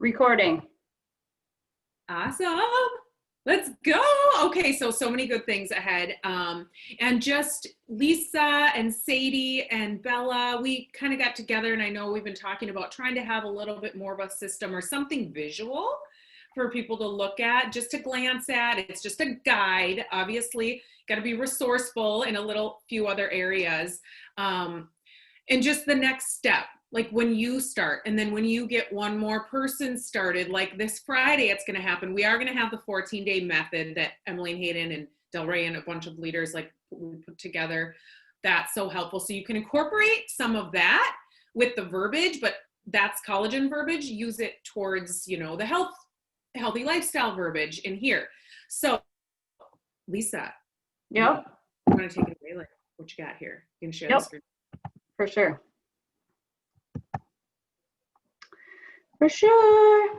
Recording. Awesome. Let's go. Okay, so many good things ahead. And just Lisa and Sadie and Bella, we kind of got together, and I know we've been talking about trying to have a little bit more of a system or something visual for people to look at, just to glance at. It's just a guide. Obviously, got to be resourceful in a few other areas. And just the next step, like when you start, and then when you get one more person started, like this Friday, it's going to happen. We are going to have the 14-day method that Emily and Hayden and Del Rey and a bunch of leaders like we put together. That's so helpful. So you can incorporate some of that with the verbiage, but that's collagen verbiage. Use it towards, the healthy lifestyle verbiage in here. So Lisa. Yep. I'm going to take it away. Like, what you got here? You can share the screen. For sure. For sure.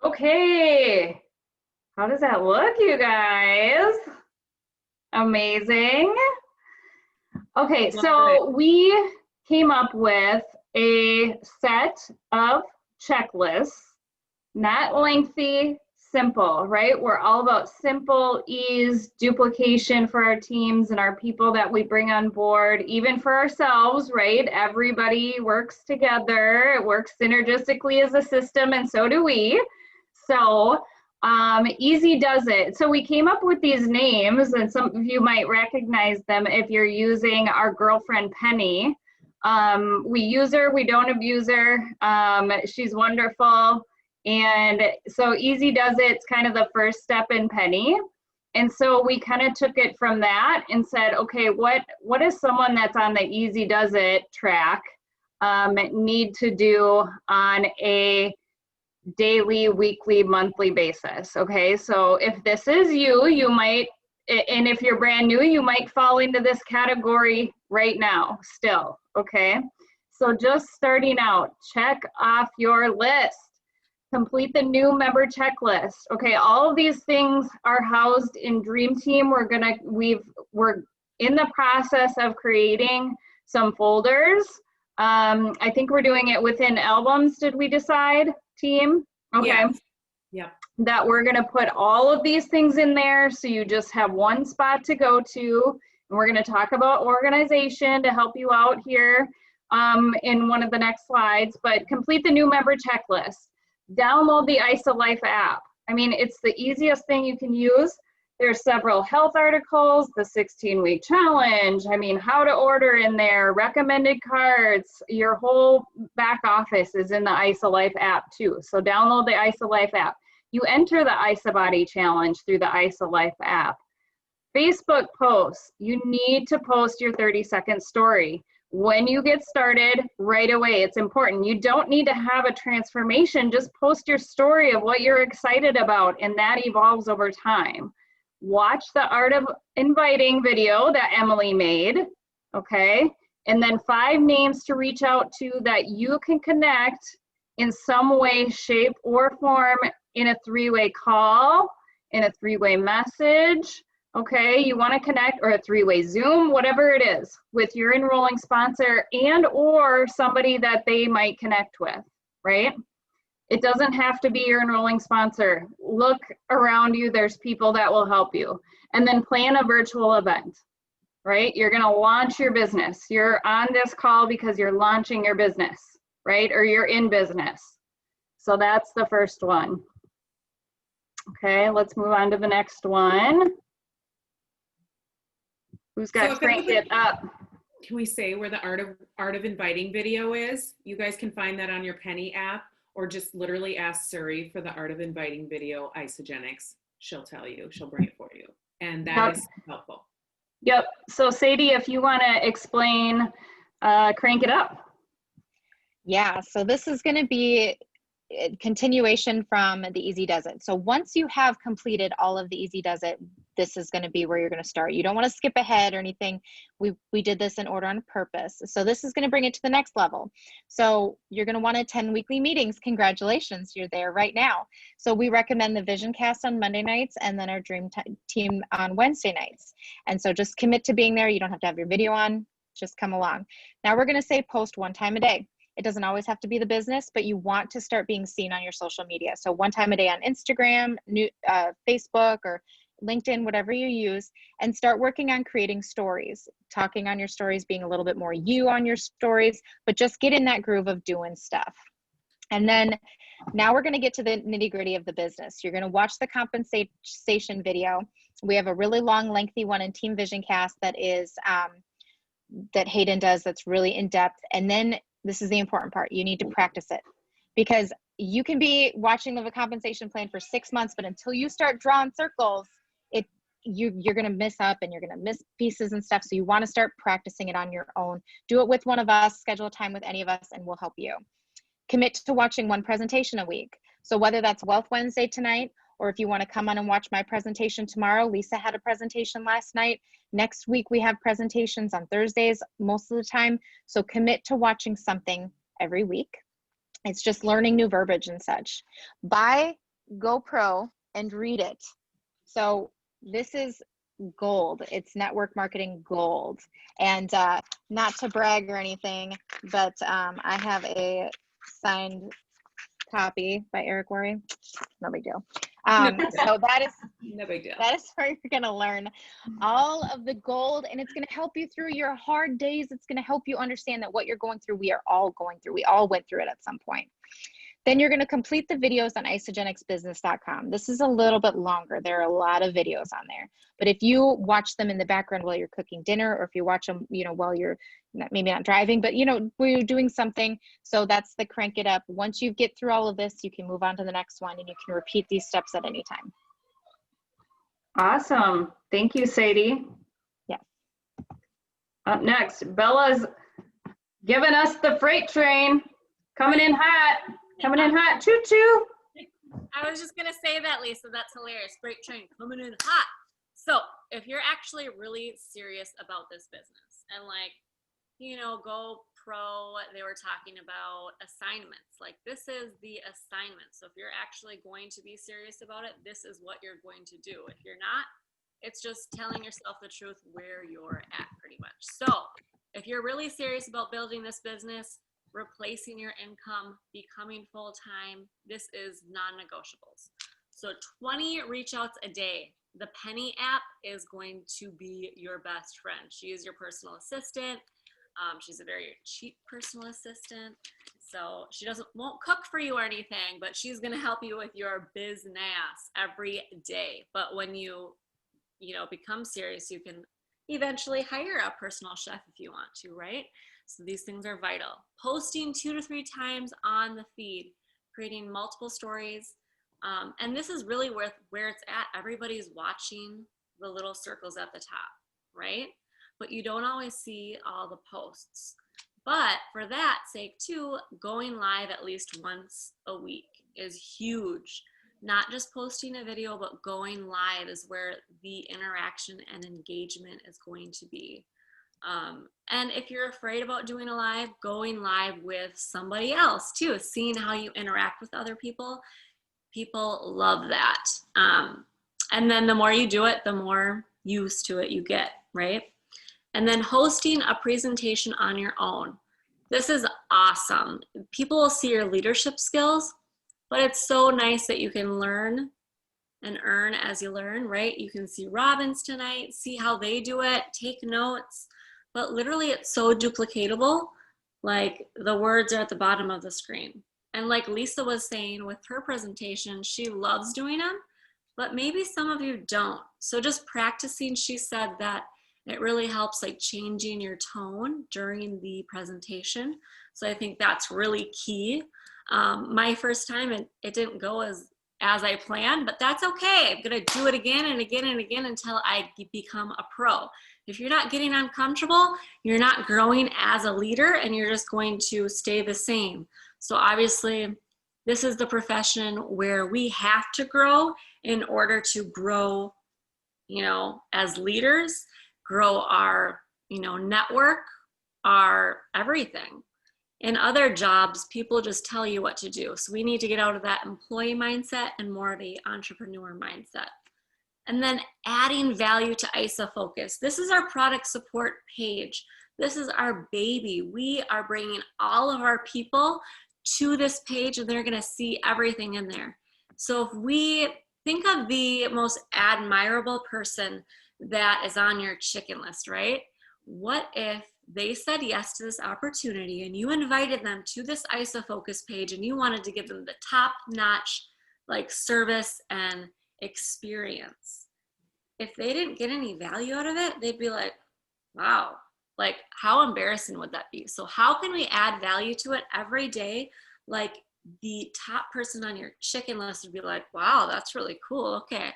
Okay. How does that look, you guys? Amazing. Okay, so we came up with a set of checklists, not lengthy, simple, right? We're all about simple, ease, duplication for our teams and our people that we bring on board, even for ourselves, right? Everybody works together. It works synergistically as a system, and so do we. So easy does it. So we came up with these names, and some of you might recognize them if you're using our girlfriend Penny. We use her, we don't abuse her. She's wonderful. And so easy does it's kind of the first step in Penny. And so we kind of took it from that and said, okay, what is someone that's on the easy does it track need to do on a daily, weekly, monthly basis? Okay, so if this is you might, and if you're brand new, you might fall into this category right now still, okay? So just starting out, check off your list. Complete the new member checklist. Okay, all of these things are housed in Dreamteam. We're in the process of creating some folders. I think we're doing it within albums, did we decide, team? Okay. Yeah. That we're gonna put all of these things in there so you just have one spot to go to. And we're gonna talk about organization to help you out here in one of the next slides, but complete the new member checklist. Download the ISOLife app. I mean, it's the easiest thing you can use. There's several health articles, the 16-week challenge, I mean, how to order in there, recommended cards, your whole back office is in the ISOLife app too. So download the ISOLife app. You enter the ISOBody challenge through the ISOLife app. Facebook posts, you need to post your 30-second story. When you get started, right away, it's important. You don't need to have a transformation, just post your story of what you're excited about, and that evolves over time. Watch the Art of Inviting video that Emily made, okay? And then 5 names to reach out to that you can connect in some way, shape, or form in a 3-way call, in a 3-way message. Okay, you want to connect, or a 3-way Zoom, whatever it is, with your enrolling sponsor and or somebody that they might connect with, right? It doesn't have to be your enrolling sponsor. Look around you, there's people that will help you. And then plan a virtual event, right? You're going to launch your business. You're on this call because you're launching your business, right? Or you're in business. So that's the first one. Okay, let's move on to the next one. Who's got cranked it up? Can we say where the Art of Inviting video is? You guys can find that on your Penny app, or just literally ask Suri for the Art of Inviting video isogenics. She'll tell you, she'll bring it for you. And that is helpful. Yep, so Sadie, if you wanna explain crank it up. Yeah, so this is gonna be a continuation from the Easy Does It. So once you have completed all of the Easy Does It, this is going to be where you're going to start. You don't want to skip ahead or anything. We did this in order on purpose. So this is going to bring it to the next level. So you're going to want to attend weekly meetings. Congratulations, you're there right now. So we recommend the Vision Cast on Monday nights and then our Dream Team on Wednesday nights. And so just commit to being there. You don't have to have your video on, just come along. Now we're going to say post 1 time a day. It doesn't always have to be the business, but you want to start being seen on your social media. So 1 time a day on Instagram, Facebook, or LinkedIn, whatever you use, and start working on creating stories, talking on your stories, being a little bit more you on your stories, but just get in that groove of doing stuff. And then now we're going to get to the nitty gritty of the business. You're going to watch the compensation video. We have a really long, lengthy one in Team Vision Cast that is, that Hayden does, that's really in depth. And then this is the important part. You need to practice it, because you can be watching the compensation plan for 6 months, but until you start drawing circles, you're going to miss up and you're going to miss pieces and stuff. So you want to start practicing it on your own. Do it with one of us, schedule a time with any of us, and we'll help you. Commit to watching 1 presentation a week. So whether that's Wealth Wednesday tonight, or if you want to come on and watch my presentation tomorrow, Lisa had a presentation last night. Next week, we have presentations on Thursdays most of the time. So commit to watching something every week. It's just learning new verbiage and such. Buy GoPro and read it. So this is gold. It's network marketing gold. And not to brag or anything, but I have a signed copy by Eric Worre. No big deal. So that is No big deal. That is where you're going to learn all of the gold, and it's going to help you through your hard days. It's going to help you understand that what you're going through, we are all going through. We all went through it at some point. Then you're going to complete the videos on isagenixbusiness.com. This is a little bit longer. There are a lot of videos on there. But if you watch them in the background while you're cooking dinner, or if you watch them, while you're maybe not driving, but where you're doing something, so that's the crank it up. Once you get through all of this, you can move on to the next one, and you can repeat these steps at any time. Awesome. Thank you, Sadie. Yeah. Up next, Bella's giving us the freight train. Coming in hot. Coming in hot. Choo choo. I was just going to say that, Lisa. That's hilarious. Freight train coming in hot. So if you're actually really serious about this business and go pro, they were talking about assignments. Like, this is the assignment. So if you're actually going to be serious about it, this is what you're going to do. If you're not, it's just telling yourself the truth where you're at, pretty much. So if you're really serious about building this business, replacing your income, becoming full-time, this is non-negotiables. So 20 reach outs a day. The Penny app is going to be your best friend. She is your personal assistant. She's a very cheap personal assistant. So she won't cook for you or anything, but she's going to help you with your business every day. But when you become serious, you can eventually hire a personal chef if you want to, right? So these things are vital. Posting 2 to 3 times on the feed, creating multiple stories. And this is really where it's at. Everybody's watching the little circles at the top, right? But you don't always see all the posts. But for that sake too, going live at least once a week is huge. Not just posting a video, but going live is where the interaction and engagement is going to be. And if you're afraid about doing a live, going live with somebody else too, seeing how you interact with other people, people love that. And then the more you do it, the more used to it you get, right? And then hosting a presentation on your own. This is awesome. People will see your leadership skills, but it's so nice that you can learn and earn as you learn, right? You can see Robin's tonight, see how they do it, take notes, but literally it's so duplicatable. Like, the words are at the bottom of the screen. And like Lisa was saying with her presentation, she loves doing them, but maybe some of you don't. So just practicing, she said that it really helps, like, changing your tone during the presentation. So I think that's really key. My first time, it didn't go as I planned, but that's okay. I'm gonna do it again and again and again until I become a pro. If you're not getting uncomfortable, you're not growing as a leader, and you're just going to stay the same. So obviously, this is the profession where we have to grow in order to grow you know, as leaders, grow our, you know, network, our everything. In other jobs, people just tell you what to do. So we need to get out of that employee mindset and more of a entrepreneur mindset. And then adding value to ISA Focus. This is our product support page. This is our baby. We are bringing all of our people to this page and they're gonna see everything in there. So if we think of the most admirable person that is on your chicken list, right? What if they said yes to this opportunity and you invited them to this ISA Focus page and you wanted to give them the top-notch like service and experience? If they didn't get any value out of it, they'd be like, wow, like how embarrassing would that be? So how can we add value to it every day? Like the top person on your chicken list would be like, wow, that's really cool. Okay.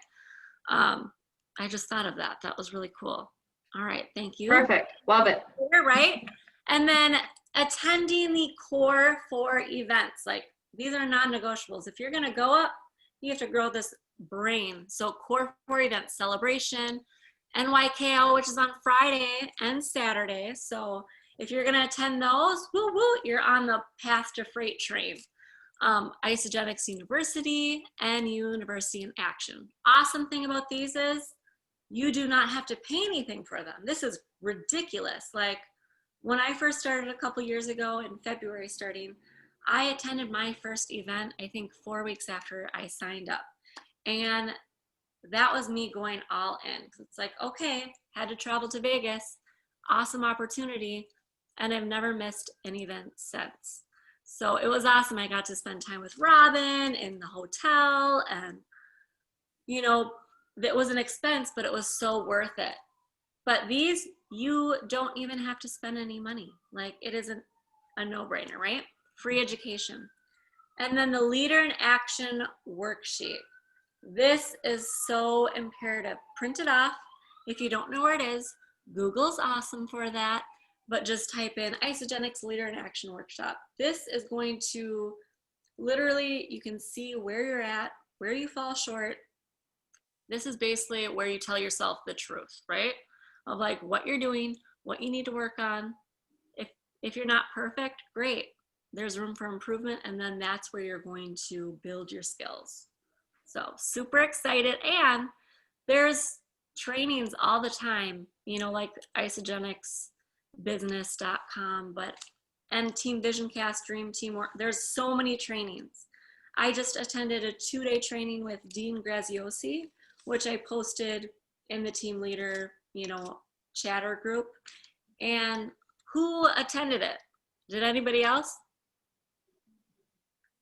I just thought of that. That was really cool. All right. Thank you. Perfect. Love it. Right. And then attending the core 4 events. Like these are non-negotiables. If you're going to go up, you have to grow this brain. So core 4 events, celebration, NYKO, which is on Friday and Saturday. So if you're going to attend those, woo woo, you're on the path to freight train. Isogenics University and University in Action. Awesome thing about these is you do not have to pay anything for them. This is ridiculous. Like when I first started a couple years ago in February starting, I attended my first event, I think 4 weeks after I signed up. And that was me going all in. It's like, okay, had to travel to Vegas, awesome opportunity. And I've never missed an event since. So it was awesome. I got to spend time with Robin in the hotel and, you know, it was an expense, but it was so worth it. But these, you don't even have to spend any money. Like it isn't a no-brainer, right? Free education. And then the Leader in Action worksheet. This is so imperative. Print it off. If you don't know where it is, Google's awesome for that. But just type in Isogenics Leader in Action Workshop. This is going to literally, you can see where you're at, where you fall short. This is basically where you tell yourself the truth, right? Of like what you're doing, what you need to work on. If you're not perfect, great. There's room for improvement, and then that's where you're going to build your skills. So super excited, and there's trainings all the time, you know, like isogenicsbusiness.com, and Team Visioncast, Dreamteam, there's so many trainings. I just attended a 2-day training with Dean Graziosi, which I posted in the team leader, you know, chatter group. And who attended it? Did anybody else?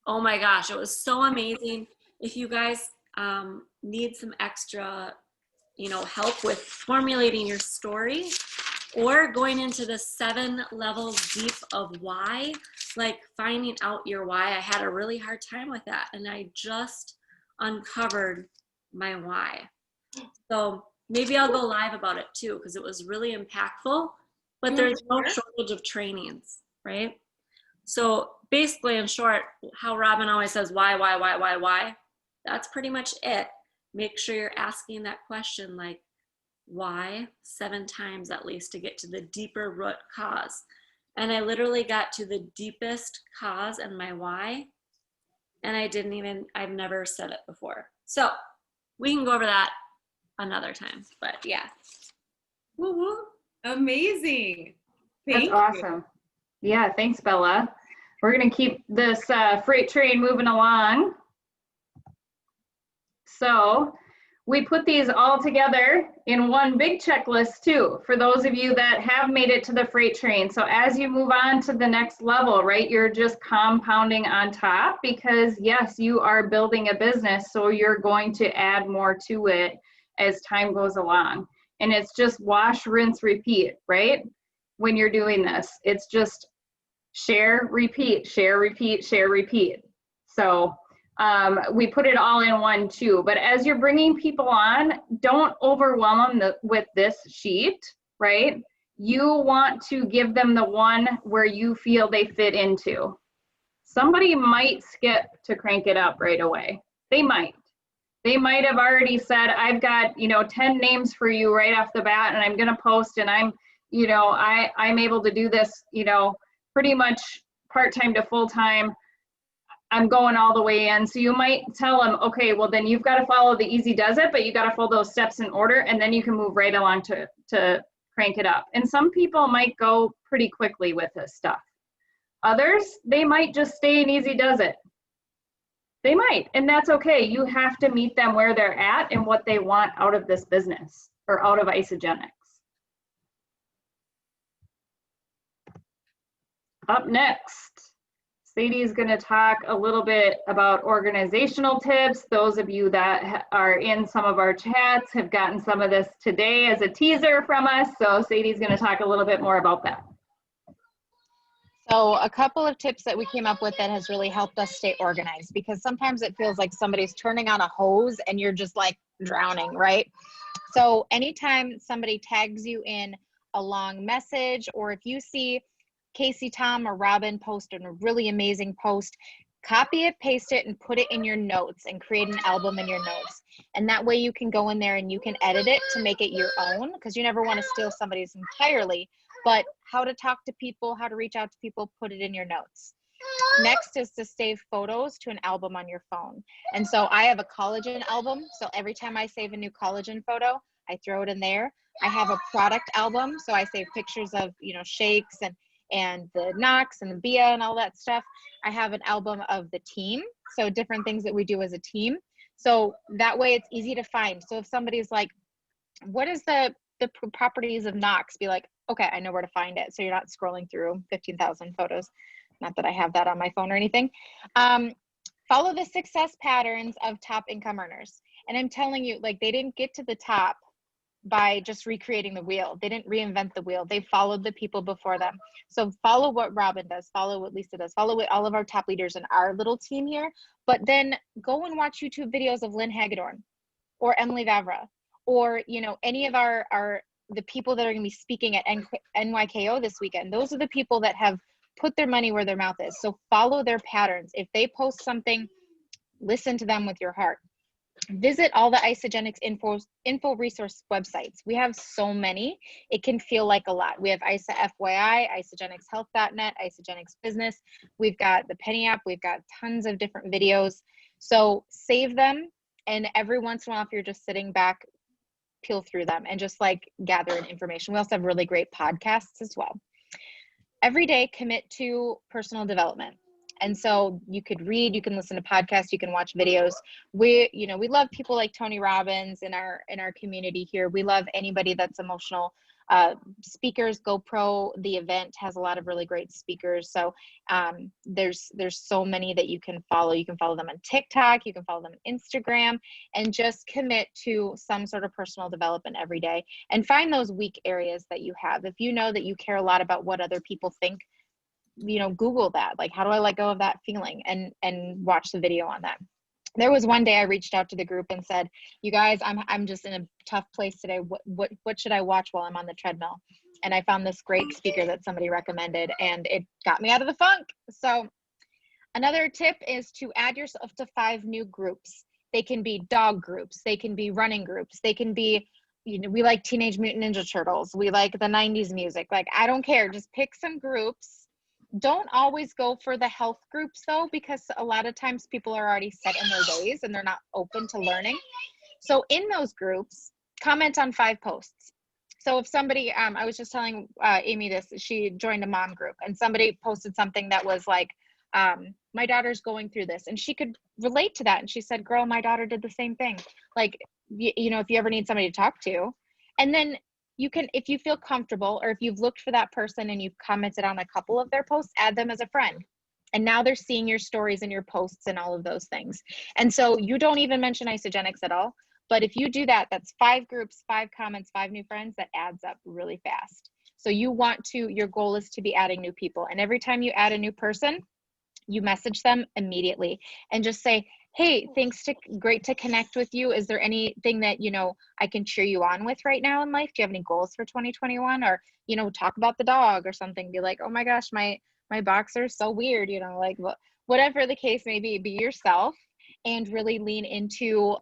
Oh my gosh, it was so amazing. If you guys need some extra, you know, help with formulating your story or going into the 7 levels deep of why, like finding out your why, I had a really hard time with that. And I just uncovered my why. So maybe I'll go live about it too, because it was really impactful, but there's no shortage of trainings, right? So basically, in short, how Robin always says, why? That's pretty much it. Make sure you're asking that question, like, why 7 times at least to get to the deeper root cause. And I literally got to the deepest cause and my why, and I've never said it before. So we can go over that another time, but yeah. Woo-hoo. Amazing. Thank That's you. awesome. Yeah, thanks, Bella. We're going to keep this freight train moving along. So we put these all together in one big checklist too, for those of you that have made it to the freight train. So as you move on to the next level, right, you're just compounding on top because yes, you are building a business. So you're going to add more to it as time goes along. And it's just wash, rinse, repeat, right? When you're doing this, it's just share, repeat, share, repeat, share, repeat. So we put it all in one too, but as you're bringing people on, don't overwhelm them with this sheet, right? You want to give them the one where you feel they fit into. Somebody might skip to crank it up right away. They might. They might have already said, I've got, 10 names for you right off the bat, and I'm going to post, and I'm able to do this, pretty much part-time to full-time. I'm going all the way in. So you might tell them, okay, well then you've got to follow the easy does it, but you got to follow those steps in order, and then you can move right along to crank it up. And some people might go pretty quickly with this stuff. Others, they might just stay in easy does it. They might, and that's okay. You have to meet them where they're at and what they want out of this business or out of Isogenics. Up next, Sadie is going to talk a little bit about organizational tips. Those of you that are in some of our chats have gotten some of this today as a teaser from us. So Sadie's going to talk a little bit more about that. So a couple of tips that we came up with that has really helped us stay organized, because sometimes it feels like somebody's turning on a hose and you're just like drowning, right? So anytime somebody tags you in a long message, or if you see Casey, Tom, or Robin post a really amazing post, copy it, paste it, and put it in your notes and create an album in your notes. And that way you can go in there and you can edit it to make it your own, because you never want to steal somebody's entirely. But how to talk to people, how to reach out to people, put it in your notes. Next is to save photos to an album on your phone. And so I have a collagen album. So every time I save a new collagen photo, I throw it in there. I have a product album. So I save pictures of, shakes and the Knox and the Bia and all that stuff. I have an album of the team. So different things that we do as a team. So that way it's easy to find. So if somebody's like, what is the properties of Knox? Be like, okay, I know where to find it. So you're not scrolling through 15,000 photos. Not that I have that on my phone or anything. Follow the success patterns of top income earners. And I'm telling you, like, they didn't get to the top by just recreating the wheel. They didn't reinvent the wheel. They followed the people before them. So follow what Robin does, follow what Lisa does, follow what all of our top leaders in our little team here, but then go and watch YouTube videos of Lynn Hagedorn or Emily Vavra, or, any of the people that are going to be speaking at NYKO this weekend. Those are the people that have put their money where their mouth is. So follow their patterns. If they post something, listen to them with your heart. Visit all the Isogenics info resource websites. We have so many, it can feel like a lot. We have ISA FYI, isogenicshealth.net, Isogenics Business. We've got the Penny app. We've got tons of different videos. So save them. And every once in a while, if you're just sitting back, peel through them and just like gather in information. We also have really great podcasts as well. Every day, commit to personal development. And so you could read, you can listen to podcasts, you can watch videos. We love people like Tony Robbins in our community here. We love anybody that's emotional. Speakers, GoPro, the event has a lot of really great speakers. So there's so many that you can follow. You can follow them on TikTok, you can follow them on Instagram, and just commit to some sort of personal development every day. And find those weak areas that you have. If you know that you care a lot about what other people think, Google that, like, how do I let go of that feeling, and watch the video on that. There was one day I reached out to the group and said, you guys, I'm just in a tough place today. What should I watch while I'm on the treadmill? And I found this great speaker that somebody recommended, and it got me out of the funk. So another tip is to add yourself to 5 new groups. They can be dog groups. They can be running groups. They can be, we like Teenage Mutant Ninja Turtles. We like the 90s music. Like, I don't care. Just pick some groups. Don't always go for the health groups though, because a lot of times people are already set in their ways and they're not open to learning. So in those groups, comment on 5 posts. So if somebody, I was just telling Amy this, she joined a mom group and somebody posted something that was like, my daughter's going through this, and she could relate to that. And she said, girl, my daughter did the same thing. Like, if you ever need somebody to talk to, and then you can, if you feel comfortable, or if you've looked for that person and you've commented on a couple of their posts, add them as a friend. And now they're seeing your stories and your posts and all of those things. And so you don't even mention Isogenics at all. But if you do that, that's 5 groups, 5 comments, 5 new friends. That adds up really fast. So your goal is to be adding new people. And every time you add a new person, you message them immediately and just say, hey, great to connect with you. Is there anything that, I can cheer you on with right now in life? Do you have any goals for 2021? Or, talk about the dog or something. Be like, oh my gosh, my boxer is so weird, like whatever the case may be yourself and really lean into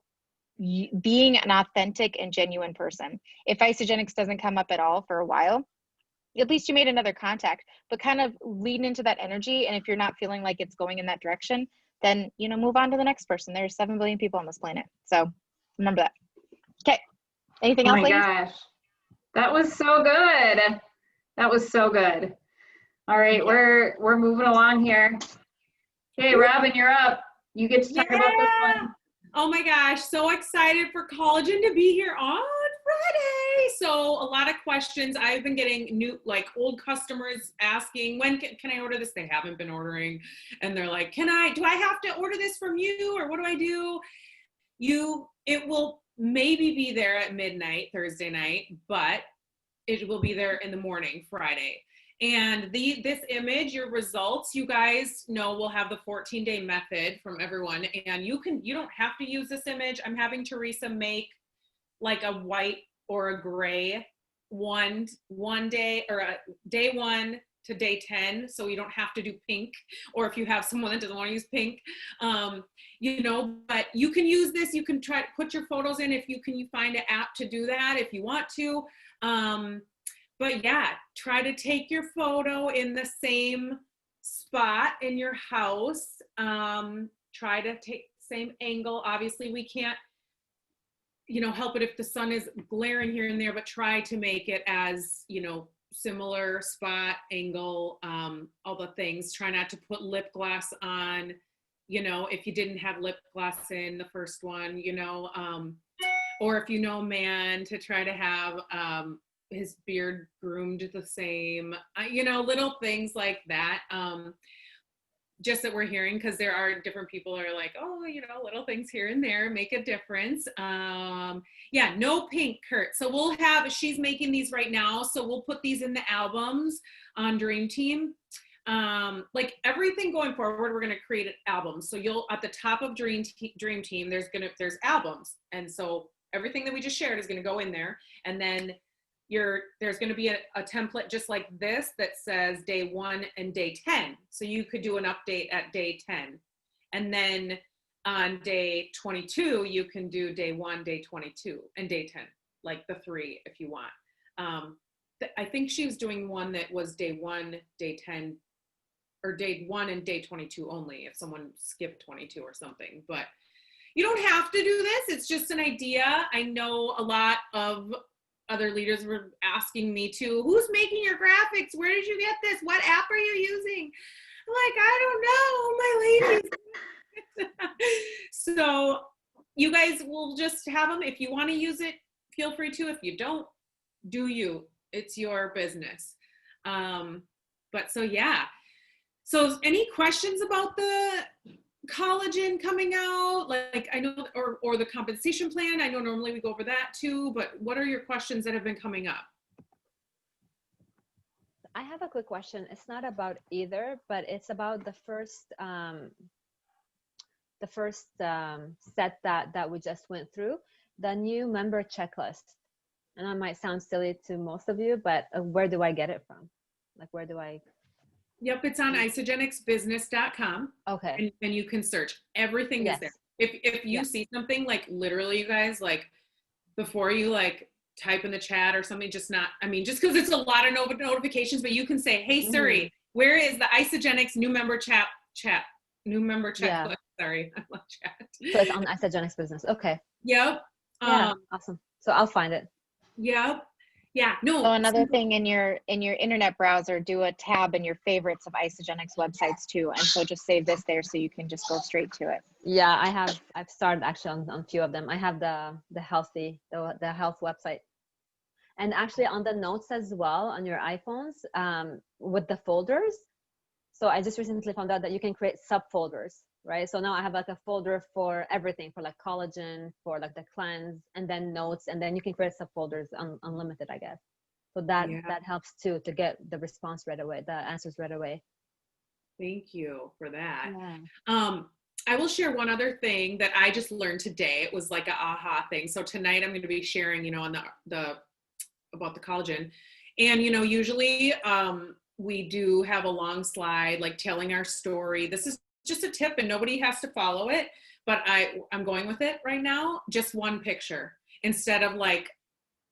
being an authentic and genuine person. If Isagenix doesn't come up at all for a while, at least you made another contact, but kind of lean into that energy. And if you're not feeling like it's going in that direction, then, you know, move on to the next person. There's 7 billion people on this planet. So remember that. Okay. Anything else, Oh my ladies? gosh. That was so good. That was so good. All right, we're moving along here. Okay, Robin, you're up. You get to talk about this one. Oh my gosh, so excited for Collagen to be here on Friday. So a lot of questions. I've been getting new, like old customers asking, when can I order this? They haven't been ordering. And they're like, do I have to order this from you, or what do I do? It will maybe be there at midnight, Thursday night, but it will be there in the morning, Friday. And this image, your results, you guys know we'll have the 14-day method from everyone. And you don't have to use this image. I'm having Teresa make like a white or a gray one day, or a day 1 to day 10. So you don't have to do pink, or if you have someone that doesn't want to use pink, you know, but you can use this. You can try to put your photos in if you find an app to do that if you want to. But yeah, try to take your photo in the same spot in your house. Try to take the same angle. Obviously, we can't, you know, help it if the sun is glaring here and there, but try to make it as, you know, similar spot, angle, all the things. Try not to put lip gloss on, you know, if you didn't have lip gloss in the first one, you know, or if you know man, to try to have his beard groomed the same, you know, little things like that. Just that we're hearing, because there are different people are like, oh, you know, little things here and there make a difference. Yeah, no pink, Kurt. So she's making these right now. So we'll put these in the albums on Dreamteam. Like everything going forward, we're going to create albums. So you'll, at the top of Dreamteam, there's albums. And so everything that we just shared is going to go in there. And then there's going to be a template just like this that says day 1 and day 10. So you could do an update at day 10. And then on day 22, you can do day 1, day 22, and day 10, like the 3 if you want. I think she was doing one that was day 1, day 10, or day 1 and day 22 only, if someone skipped 22 or something. But you don't have to do this. It's just an idea. I know a lot of other leaders were asking me too, who's making your graphics? Where did you get this? What app are you using? I'm like, I don't know, my ladies. So you guys will just have them. If you want to use it, feel free to. If you don't, do you. It's your business. But so yeah. So any questions about the collagen coming out, like I know, or the compensation plan? I know normally we go over that too, but what are your questions that have been coming up? I have a quick question. It's not about either, but it's about the first set that we just went through, the new member checklist. And that might sound silly to most of you, but where do I get it from? Like, where do I? Yep, it's on isagenixbusiness.com. Okay. And you can search. Everything is there. If you see something, like literally, you guys, like before you like type in the chat or something, just because it's a lot of notifications, but you can say, hey Siri, where is the Isagenix new member new member checklist? Yeah. Sorry, I love chat. So it's on Isagenix Business. Okay. Yep. Yeah, awesome. So I'll find it. Yep. Yeah, no. So another thing, in your internet browser, do a tab in your favorites of Isagenix websites too. And so just save this there so you can just go straight to it. Yeah, I've started actually on a few of them. I have the health website. And actually on the notes as well on your iPhones, with the folders. So I just recently found out that you can create subfolders, right? So now I have like a folder for everything, for like collagen, for like the cleanse, and then notes, and then you can create subfolders unlimited, I guess. So that helps too, to get the response right away, the answers right away. Thank you for that. Yeah. I will share one other thing that I just learned today. It was like an aha thing. So tonight I'm going to be sharing, on about the collagen, and usually we do have a long slide like telling our story. This is just a tip and nobody has to follow it, but I'm going with it right now. Just one picture instead of like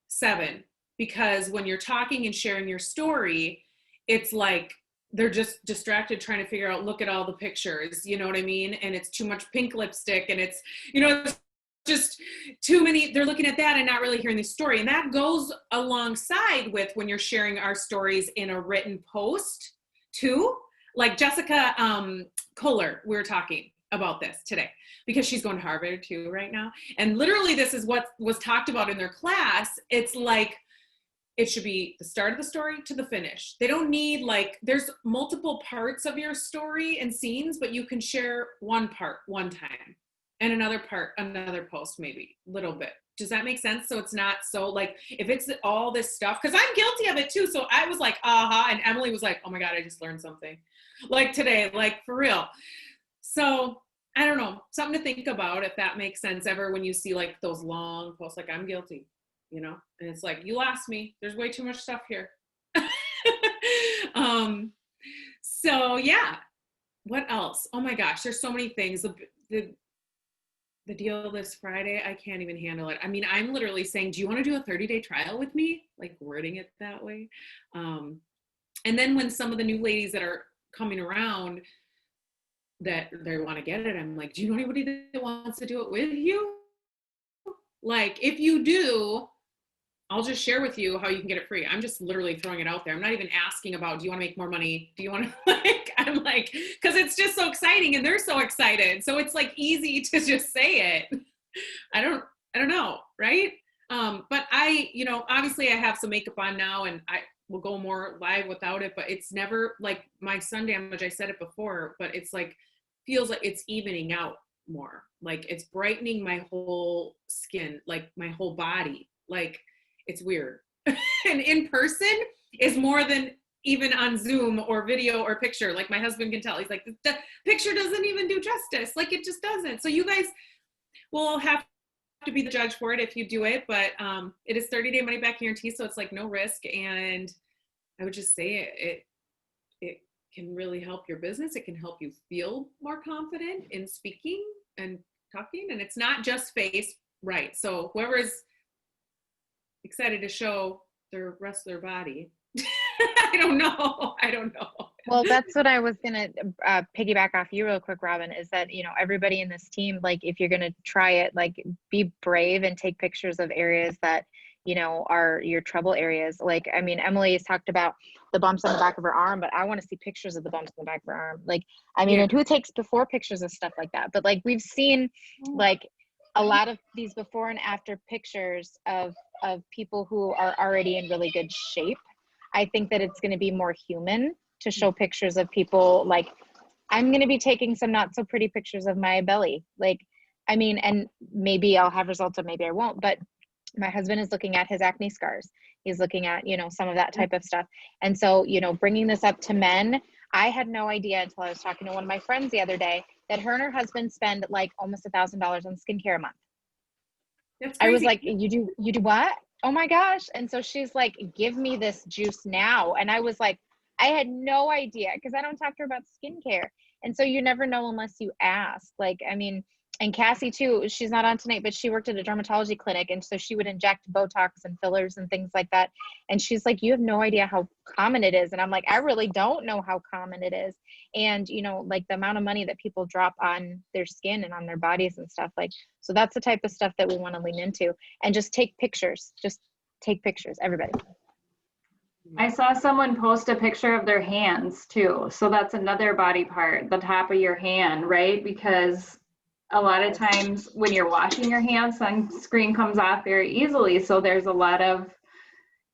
7, because when you're talking and sharing your story, it's like they're just distracted trying to figure out, look at all the pictures, you know what I mean? And it's too much pink lipstick, and it's, you know, it's just too many, they're looking at that and not really hearing the story. And that goes alongside with when you're sharing our stories in a written post too. Like Jessica Kohler, we were talking about this today because she's going to Harvard too right now. And literally this is what was talked about in their class. It's like, it should be the start of the story to the finish. They don't need like, there's multiple parts of your story and scenes, but you can share one part one time and another part, another post, maybe a little bit. Does that make sense? So it's not so like, if it's all this stuff, because I'm guilty of it too. So I was like, aha. And Emily was like, oh my God, I just learned something. Like today, like for real. So I don't know, something to think about if that makes sense ever when you see like those long posts, like I'm guilty, you know? And it's like, you lost me. There's way too much stuff here. So yeah, what else? Oh my gosh, there's so many things. The deal this Friday, I can't even handle it. I mean, I'm literally saying, do you want to do a 30-day trial with me? Like wording it that way. And then when some of the new ladies that are coming around that they want to get it, I'm like, do you know anybody that wants to do it with you? Like, if you do, I'll just share with you how you can get it free. I'm just literally throwing it out there. I'm not even asking about, do you want to make more money? Do you want to like, I'm like, because it's just so exciting and they're so excited. So it's like easy to just say it. I don't know. Right. But I, you know, obviously I have some makeup on now and I will go more live without it, but it's never like my sun damage. I said it before, but it's like, feels like it's evening out more. Like it's brightening my whole skin, like my whole body. Like it's weird. And in person is more than even on Zoom or video or picture. Like my husband can tell, he's like, the picture doesn't even do justice. Like it just doesn't. So you guys will have to be the judge for it if you do it, but it is 30-day money back guarantee. So it's like no risk. And I would just say it can really help your business. It can help you feel more confident in speaking and talking. And it's not just face, right? So whoever is excited to show the rest of their body, I don't know. Well, that's what I was going to piggyback off you real quick, Robin, is that, you know, everybody in this team, like if you're going to try it, like be brave and take pictures of areas that, you know, are your trouble areas. Like, I mean, Emily has talked about the bumps on the back of her arm, but I want to see pictures of the bumps on the back of her arm. Like, I mean, and who takes before pictures of stuff like that? But like, we've seen like a lot of these before and after pictures of people who are already in really good shape. I think that it's going to be more human to show pictures of people. Like, I'm going to be taking some not so pretty pictures of my belly. Like, I mean, and maybe I'll have results or maybe I won't, but my husband is looking at his acne scars. He's looking at, you know, some of that type of stuff. And so, you know, bringing this up to men, I had no idea until I was talking to one of my friends the other day that her and her husband spend like almost $1,000 on skincare a month. That's crazy. I was like, you do what? Oh my gosh. And so she's like, give me this juice now. And I was like, I had no idea because I don't talk to her about skincare. And so you never know unless you ask. Like, I mean, and Cassie too, she's not on tonight, but she worked at a dermatology clinic. And so she would inject Botox and fillers and things like that. And she's like, you have no idea how common it is. And I'm like, I really don't know how common it is. And, you know, like the amount of money that people drop on their skin and on their bodies and stuff, like, so that's the type of stuff that we want to lean into and just take pictures, everybody. I saw someone post a picture of their hands too. So that's another body part, the top of your hand, right? Because a lot of times when you're washing your hands, sunscreen comes off very easily. So there's a lot of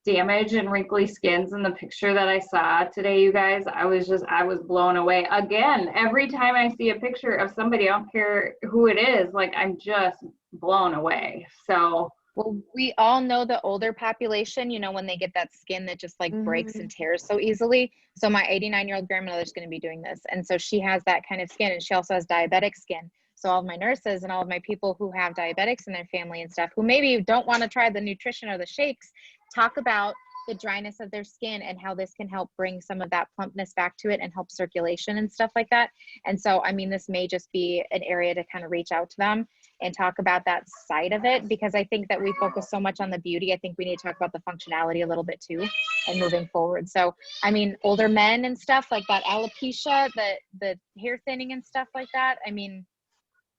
damage and wrinkly skins in the picture that I saw today, you guys. I was blown away. Again, every time I see a picture of somebody, I don't care who it is, like I'm just blown away. So well, we all know the older population, you know, when they get that skin that just like breaks and tears so easily. So my 89-year-old grandmother is going to be doing this. And so she has that kind of skin, and she also has diabetic skin. So all of my nurses and all of my people who have diabetics in their family and stuff, who maybe don't want to try the nutrition or the shakes, talk about the dryness of their skin and how this can help bring some of that plumpness back to it and help circulation and stuff like that. And so, I mean, this may just be an area to kind of reach out to them and talk about that side of it, because I think that we focus so much on the beauty. I think we need to talk about the functionality a little bit too and moving forward. So, I mean, older men and stuff like that, alopecia, the hair thinning and stuff like that. I mean,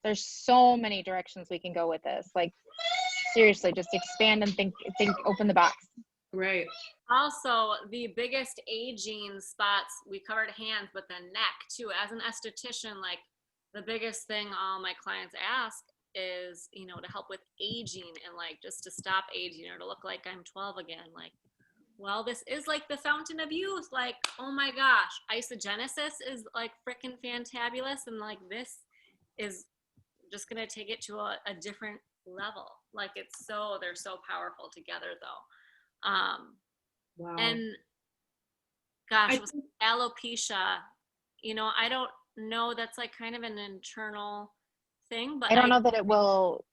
there's so many directions we can go with this. Like, seriously, just expand and think, open the box. Right. Also, the biggest aging spots, we covered hands, but the neck too. As an esthetician, like the biggest thing all my clients ask is, you know, to help with aging and like just to stop aging or to look like I'm 12 again. Like, well, this is like the fountain of youth. Like, oh my gosh, isogenesis is like freaking fantabulous. And like, this is just going to take it to a different level. Like they're so powerful together though. Wow. And gosh, with alopecia, you know, I don't know, that's like kind of an internal thing, but I don't know that it will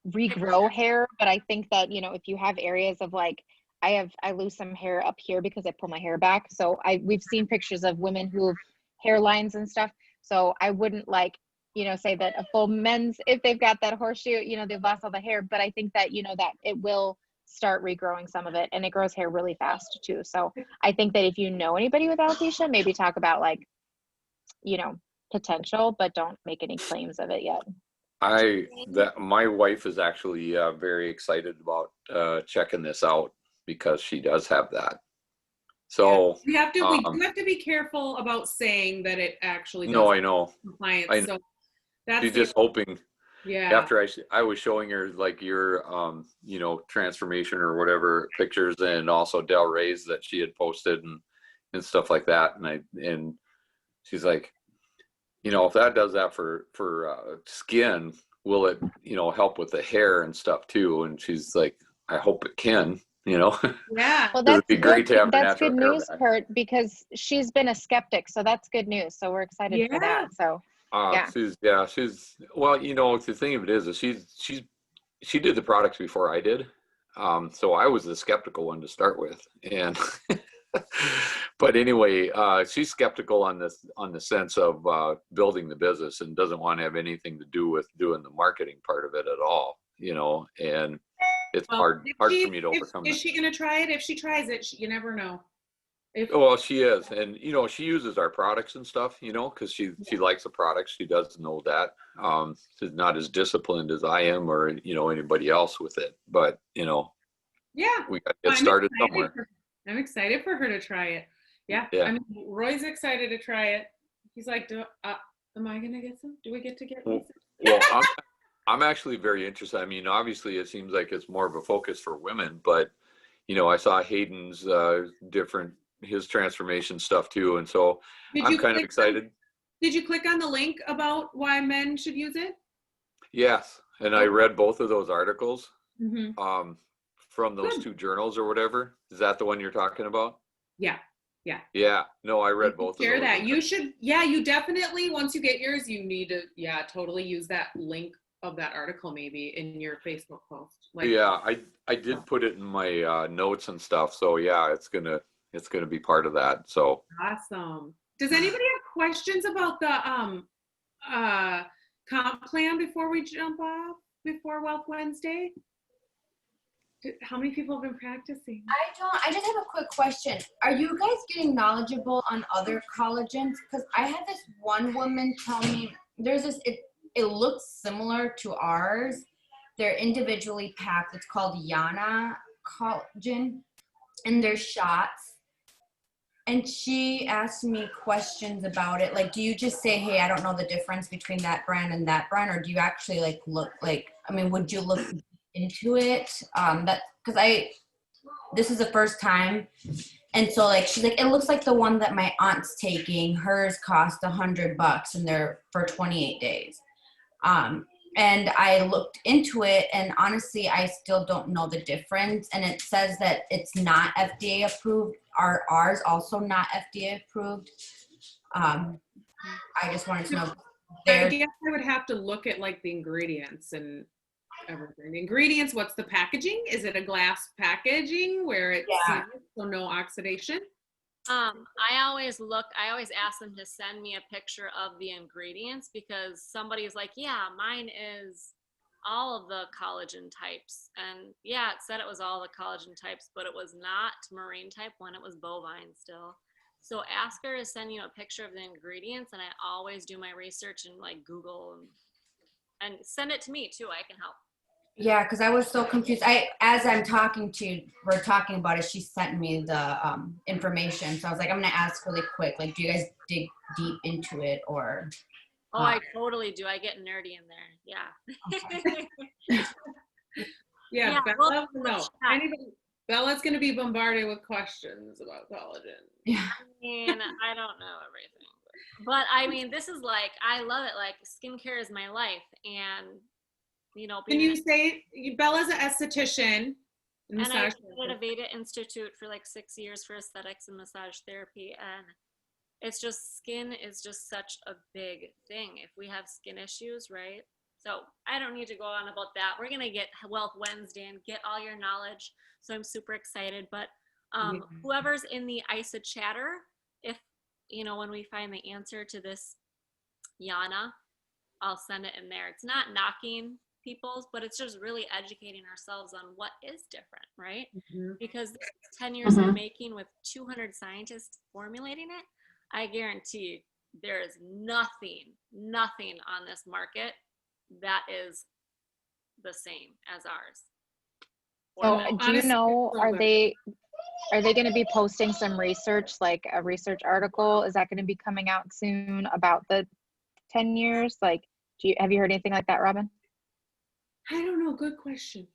regrow hair, but I think that, you know, if you have areas of like, I lose some hair up here because I pull my hair back. So we've seen pictures of women who have hairlines and stuff. So I wouldn't like, you know, say that a full men's, if they've got that horseshoe, you know, they've lost all the hair, but I think that, you know, that it will start regrowing some of it, and it grows hair really fast too. So I think that if you know anybody with alopecia, maybe talk about like, you know, potential, but don't make any claims of it yet. My wife is actually very excited about checking this out because she does have that. So yeah. we do have to be careful about saying that it actually does. No, I know. Compliance. I know. So that's she's just hoping. Yeah. After I was showing her like your you know, transformation or whatever pictures, and also Del Rey's that she had posted and stuff like that, and she's like, you know, if that does that for skin, will it, you know, help with the hair and stuff too? And she's like, I hope it can, you know. Yeah. Well, that's It'd be great to have that's natural good hair news, back. Kurt, because she's been a skeptic, so that's good news. So we're excited for that. So she's well, you know, the thing of it is she did the products before I did. So I was the skeptical one to start with. And but anyway, she's skeptical on the sense of building the business and doesn't want to have anything to do with doing the marketing part of it at all, you know, and it's hard for me to overcome that. Is she going to try it? If she tries it, you never know. Well, she is, and you know, she uses our products and stuff, you know, because she likes the products. She does know that. She's not as disciplined as I am, or you know, anybody else with it. But you know, yeah, we got to get started somewhere. I'm excited for her to try it. Yeah. I mean, Roy's excited to try it. He's like, am I gonna get some? Do we get to get some? Well, I'm actually very interested. I mean, obviously, it seems like it's more of a focus for women, but you know, I saw Hayden's his transformation stuff too, and so I'm kind of excited. Did you click on the link about why men should use it? Yes, and I read both of those articles from those Good. two journals or whatever. Is that the one you're talking about? Yeah. No, I read both of those. Share that. You should. Yeah, you definitely. Once you get yours, you need to. Yeah, totally use that link of that article maybe in your Facebook post. Like, yeah, I did put it in my notes and stuff. So yeah, it's gonna be part of that. So awesome. Does anybody have questions about the comp plan before we jump off before Wealth Wednesday? How many people have been practicing? I just have a quick question. Are you guys getting knowledgeable on other collagens? Because I had this one woman tell me there's this, it looks similar to ours. They're individually packed. It's called Yana collagen, and they're shots. And she asked me questions about it. Like, do you just say, hey, I don't know the difference between that brand and that brand? Or do you actually like look like, I mean, would you look into it? Because this is the first time. And so like, she's like, it looks like the one that my aunt's taking. Hers cost $100 and they're for 28 days. And I looked into it, and honestly, I still don't know the difference. And it says that it's not FDA approved. Are ours also not FDA approved? I just wanted to know. I guess I would have to look at like the ingredients and everything. The ingredients, what's the packaging? Is it a glass packaging where it's so no oxidation. I always ask them to send me a picture of the ingredients, because somebody's like, yeah, mine is all of the collagen types. And yeah, it said it was all the collagen types, but it was not marine type 1, it was bovine still. So ask her to send you a picture of the ingredients, and I always do my research and like Google and send it to me too. I can help. Yeah, because I was so confused. As I'm talking to you, we're talking about it, she sent me the information. So I was like, I'm gonna ask really quick, like, do you guys dig deep into it, or? Oh, I totally do. I get nerdy in there. Yeah. Okay. Yeah, Yeah, Bella, well, no. Bella's going to be bombarded with questions about collagen. Yeah. I mean, I don't know everything, but I mean, this is like, I love it. Like, skincare is my life, and you know, Can you say Bella's an esthetician? And I did at a Veda Institute for like 6 years for aesthetics and massage therapy, and it's just, skin is just such a big thing. If we have skin issues, right? So I don't need to go on about that. We're gonna get Wealth Wednesday and get all your knowledge. So I'm super excited. But whoever's in the ISA chatter, if you know, when we find the answer to this Yana, I'll send it in there. It's not knocking people's, but it's just really educating ourselves on what is different, right? Mm-hmm. Because 10 years in the making with 200 scientists formulating it, I guarantee there is nothing on this market that is the same as ours. So do you know, are they going to be posting some research, like a research article? Is that going to be coming out soon about the 10 years? Like, have you heard anything like that, Robin? I don't know. Good question.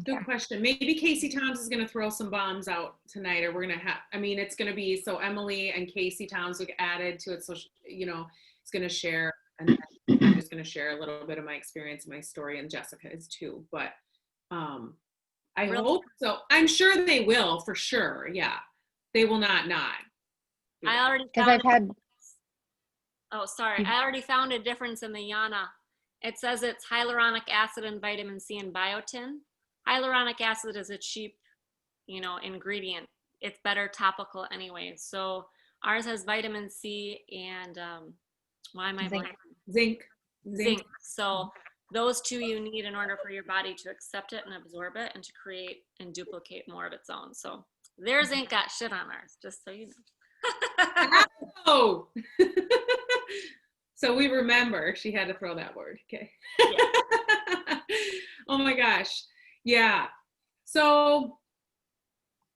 Good question. Maybe Casey Toms is going to throw some bombs out tonight, or we're going to have, I mean, it's going to be, so Emily and Casey Toms will get added to it. So, you know, it's going to share, and I'm just going to share a little bit of my experience, my story, and Jessica is too. But I hope so. I'm sure they will, for sure. Yeah. They will not. I already found I already found a difference in the Yana. It says it's hyaluronic acid and vitamin C and biotin. Hyaluronic acid is a cheap, you know, ingredient. It's better topical anyway. So ours has vitamin C and why am I blanking? Zinc. So those two you need in order for your body to accept it and absorb it and to create and duplicate more of its own. So their zinc got shit on ours, just so you know. Oh. So we remember, she had to throw that word. Okay. Yeah. Oh my gosh. Yeah. So,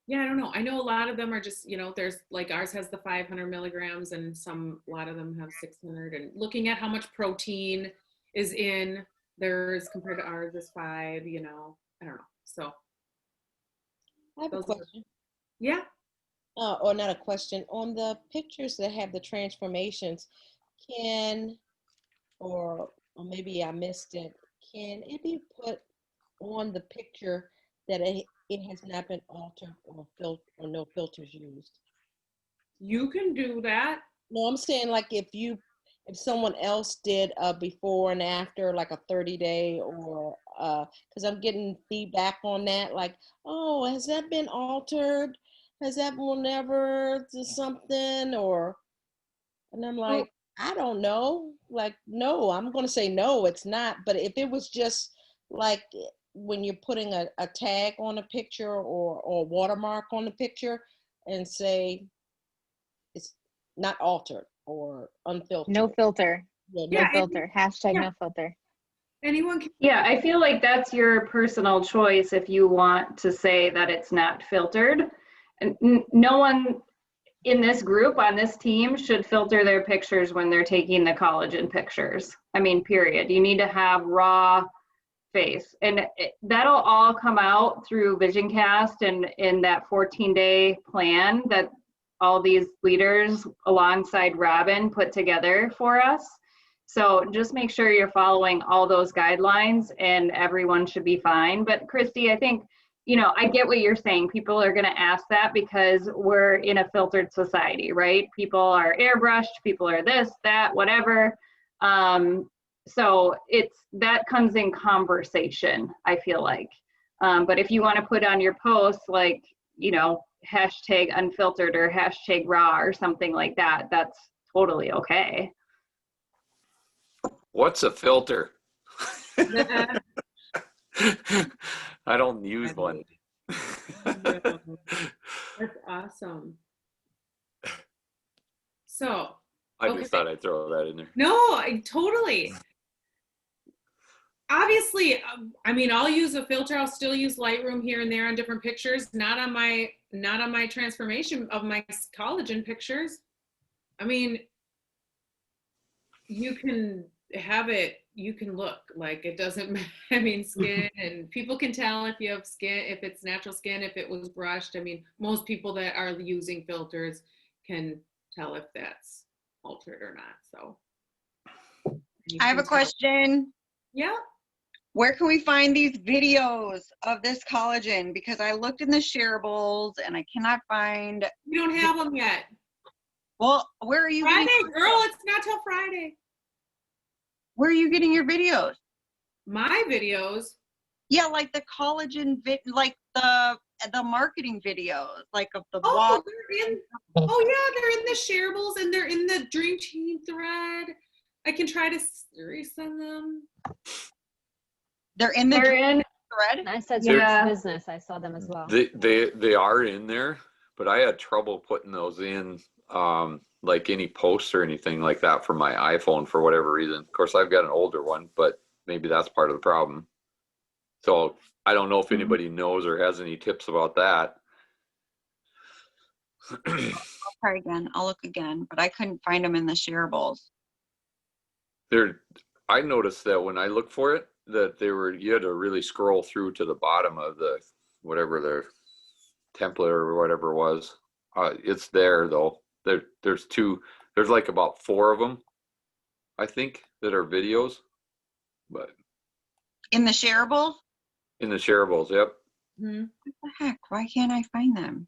yeah, I don't know. I know a lot of them are just, you know, there's like ours has the 500 milligrams and a lot of them have 600, and looking at how much protein is in theirs compared to ours is 5, you know, I don't know. So. I have a question. Yeah. Or not a question. On the pictures that have the transformations, or maybe I missed it, can it be put on the picture that it has not been altered or no filters used? You can do that. No, I'm saying like if someone else did a before and after, like a 30-day, or because I'm getting feedback on that, like, oh, has that been altered? Has that one ever something? And I'm like, I don't know. Like, no, I'm going to say no, it's not. But if it was just like when you're putting a tag on a picture or a watermark on the picture and say it's not altered or unfiltered. No filter. Yeah, no filter. Hashtag no filter. Anyone can. Yeah, I feel like that's your personal choice if you want to say that it's not filtered. And no one in this group on this team should filter their pictures when they're taking the collagen pictures. I mean, period. You need to have raw face, and that'll all come out through VisionCast and in that 14-day plan that all these leaders alongside Robin put together for us. So just make sure you're following all those guidelines and everyone should be fine. But Christy, I think, you know, I get what you're saying. People are going to ask that because we're in a filtered society, right? People are airbrushed, people are this, that, whatever. So that comes in conversation, I feel like. But if you want to put on your post, like, you know, hashtag unfiltered or hashtag raw or something like that, that's totally okay. What's a filter? I don't use one. That's awesome. So I okay. just thought I'd throw that in there. No, totally. Obviously, I mean, I'll use a filter. I'll still use Lightroom here and there on different pictures. Not on my transformation of my collagen pictures. I mean, you can have it. You can look like it doesn't matter. I mean, skin, and people can tell if you have skin, if it's natural skin, if it was brushed. I mean, most people that are using filters can tell if that's altered or not. So I have a question. Yeah. Where can we find these videos of this collagen? Because I looked in the shareables and I cannot find. We don't have them yet. Well, where are you? Friday, girl, it's not till Friday. Where are you getting your videos? My videos? Yeah, like the collagen, like the marketing videos, like of the Oh, blog. they're in the shareables and they're in the Dreamteam thread. I can try to resend them. They're in the thread. I said business. I saw them as well. They are in there, but I had trouble putting those in, like any posts or anything like that for my iPhone for whatever reason. Of course, I've got an older one, but maybe that's part of the problem. So I don't know if anybody knows or has any tips about that. I'll try again. I'll look again, but I couldn't find them in the shareables. I noticed that when I looked for it, that you had to really scroll through to the bottom of the whatever their template or whatever it was. It's there though. There's like about 4 of them, I think, that are videos. But in the shareables? In the shareables, yep. What the heck? Why can't I find them?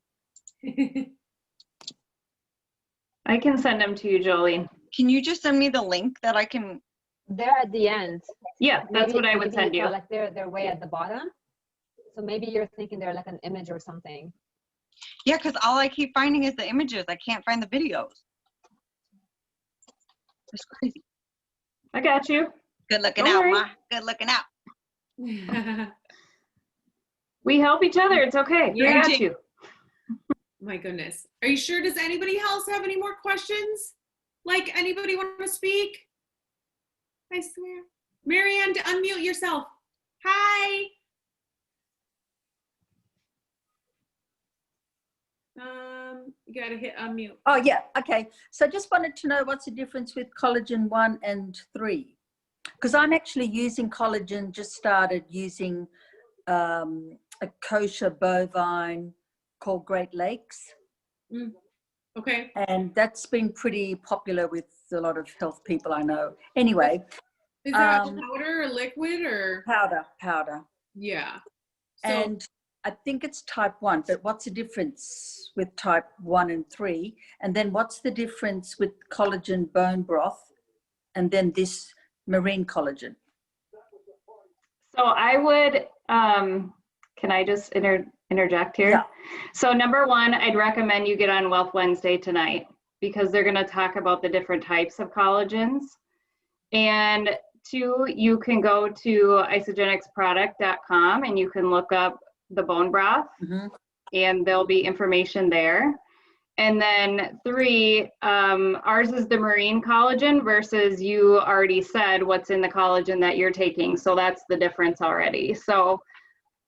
I can send them to you, Jolene. Can you just send me the link that I can? They're at the end. Yeah, that's what I would send you. Like they're way at the bottom. So maybe you're thinking they're like an image or something. Yeah, because all I keep finding is the images. I can't find the videos. It's crazy. I got you. Good looking Don't out, worry. Ma. Good looking out. We help each other. It's okay. Yeah. I got you. My goodness. Are you sure? Does anybody else have any more questions? Like, anybody want to speak? I swear. Marianne, to unmute yourself. Hi. You gotta hit unmute. Oh yeah, okay. So just wanted to know what's the difference with collagen 1 and 3? Because I'm actually using collagen, just started using a kosher bovine called Great Lakes. Okay. And that's been pretty popular with a lot of health people I know. Anyway. Is that powder or liquid or? Powder. Yeah. So, and I think it's type 1, but what's the difference with type 1 and 3? And then what's the difference with collagen bone broth and then this marine collagen? So I would, can I just interject here? Yeah. So number 1, I'd recommend you get on Wealth Wednesday tonight because they're going to talk about the different types of collagens. And 2, you can go to isagenixproduct.com and you can look up the bone broth and there'll be information there. And then 3, ours is the marine collagen versus you already said what's in the collagen that you're taking. So that's the difference already. So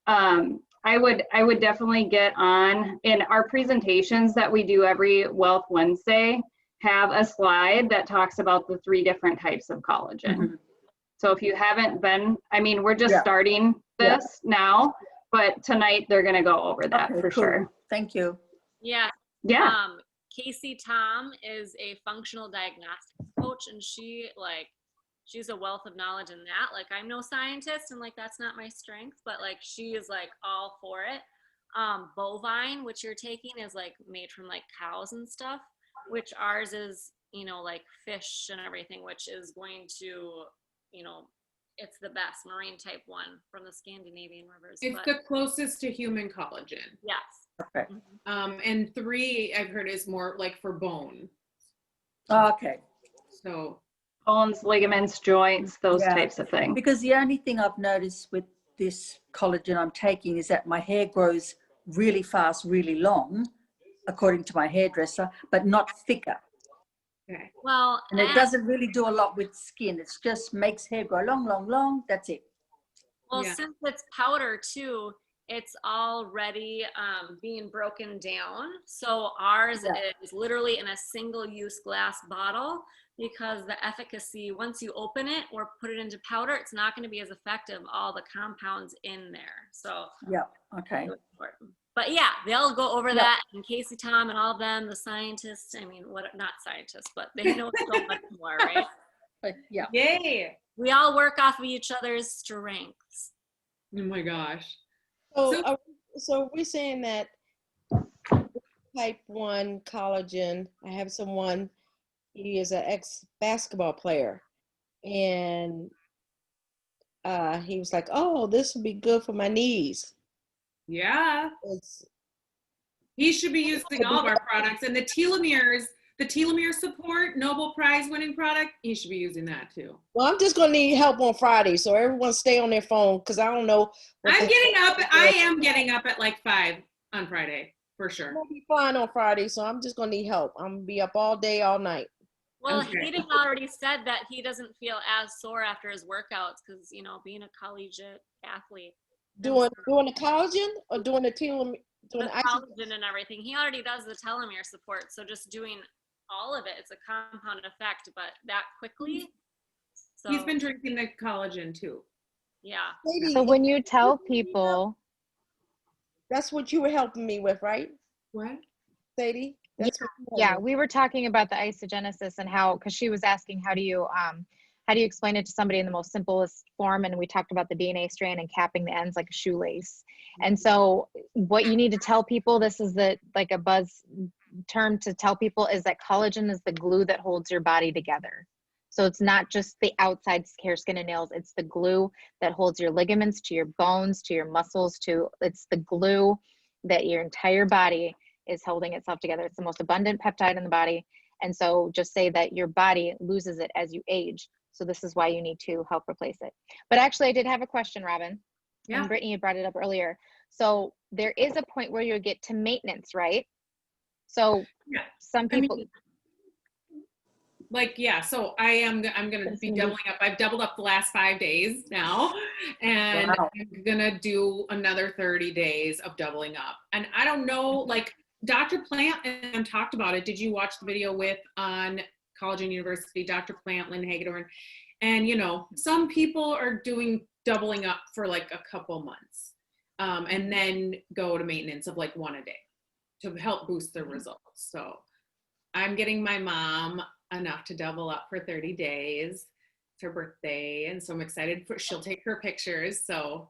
I would definitely get on. In our presentations that we do every Wealth Wednesday have a slide that talks about the 3 different types of collagen. So if you haven't been, I mean, we're just starting this now, but tonight they're going to go over that for sure. Thank you. Yeah. Yeah. Casey Tom is a functional diagnostics coach, and she's a wealth of knowledge in that. Like, I'm no scientist, and like that's not my strength, but like she is like all for it. Bovine, which you're taking, is like made from like cows and stuff, which ours is, you know, like fish and everything, which is going to, you know, it's the best marine type 1 from the Scandinavian rivers. It's the closest to human collagen. Yes. Okay. And 3 I've heard is more like for bone. Okay. So Bones, ligaments, joints, those Yeah. types of things. Because the only thing I've noticed with this collagen I'm taking is that my hair grows really fast, really long, according to my hairdresser, but not thicker. okay. Well, And it doesn't really do a lot with skin. It just makes hair grow long, long, long. That's it. well, Yeah. since it's powder too, it's already being broken down. So ours Yeah. is literally in a single-use glass bottle because the efficacy, once you open it or put it into powder, it's not going to be as effective, all the compounds in there. So Yeah. Okay. it was important. But yeah, they'll go over Yeah. that, and Casey, Tom, and all of them, the scientists, I mean, what, not scientists, but they know so much more, right? But yeah. Yay. We all work off of each other's strengths. Oh my gosh. So we're saying that type 1 collagen, I have someone, he is an ex-basketball player, and he was like, oh, this would be good for my knees. Yeah. It's, He should be using all of our products, and the telomere support, Nobel Prize winning product, he should be using that too. well, I'm just going to need help on Friday, so everyone stay on their phone, because I don't know. I am getting up at like 5 on Friday, for I'm sure. going to be fine on Friday, so I'm just going to need help. I'm going to be up all day, all night. Well, Okay. Hayden already said that he doesn't feel as sore after his workouts because, you know, being a collegiate athlete. Doing the collagen or doing the telomere? The collagen and everything. He already does the telomere support. So just doing all of it, it's a compound effect, but that quickly. So, He's been drinking the collagen too. yeah. So when you tell people, That's what you were helping me with, right, What? Sadie? That's what you were yeah, helping me we were talking about the isogenesis and how, because she was asking how do you explain it to somebody in the most simplest form, and we talked about the DNA strand and capping the ends like a shoelace. And so what you need to tell people, this is like a buzz term to tell people, is that collagen is the glue that holds your body together. So it's not just the outside hair, skin, and nails, it's the glue that holds your ligaments to your bones, to your muscles, it's the glue that your entire body is holding itself together. It's the most abundant peptide in the body. And so just say that your body loses it as you age. So this is why you need to help replace it. But actually I did have a question, Robin. Yeah. And Brittany had brought it up earlier. So there is a point where you'll get to maintenance, right? So Yeah. some people, So I'm going to be doubling up. I've doubled up the last 5 days now, and Wow. I'm going to do another 30 days of doubling up. And I don't know, like Dr. Plant talked about it. Did you watch the video on Collagen University, Dr. Plant, Lynn Hagedorn? And, you know, some people are doubling up for like a couple months, and then go to maintenance of like 1 a day to help boost their results. So I'm getting my mom enough to double up for 30 days. It's her birthday, and so I'm excited she'll take her pictures. So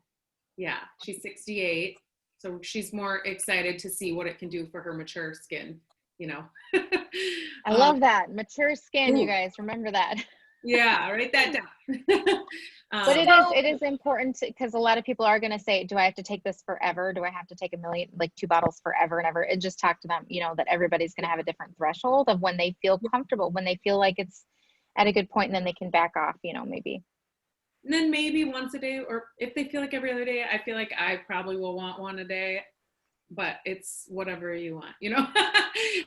yeah, she's 68, so she's more excited to see what it can do for her mature skin, you know. I love that. Mature skin, ooh. you guys, remember that. Yeah, write that down. But it is important because a lot of people are going to say, do I have to take this forever? Do I have to take 2 bottles forever and ever? And just talk to them, you know, that everybody's going to have a different threshold of when they feel comfortable, when they feel like it's at a good point, and then they can back off, you know, maybe. And then maybe once a day, or if they feel like every other day, I feel like I probably will want 1 a day, but it's whatever you want, you know,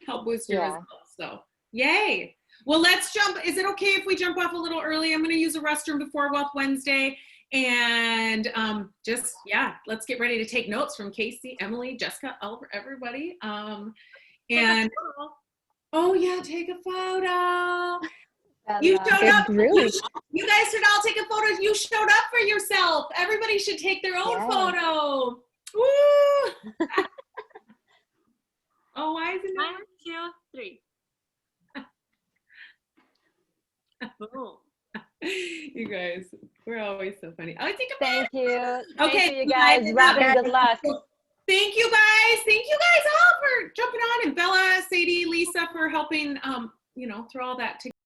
help boost your results. So yay. Well, let's jump. Is it okay if we jump off a little early? I'm going to use the restroom before Wealth Wednesday. And let's get ready to take notes from Casey, Emily, Jessica, everybody. And oh yeah, take a photo. You showed up. You guys should all take a photo. You showed up for yourself. Everybody should take their own photo. Woo! Oh, why is it not? 1, 2, 3. Boom. You guys, we're always so funny. I think Thank you. Okay, Thank you guys. Robin, good luck. Thank you guys. Thank you guys all for jumping on, and Bella, Sadie, Lisa for helping, throw all that together.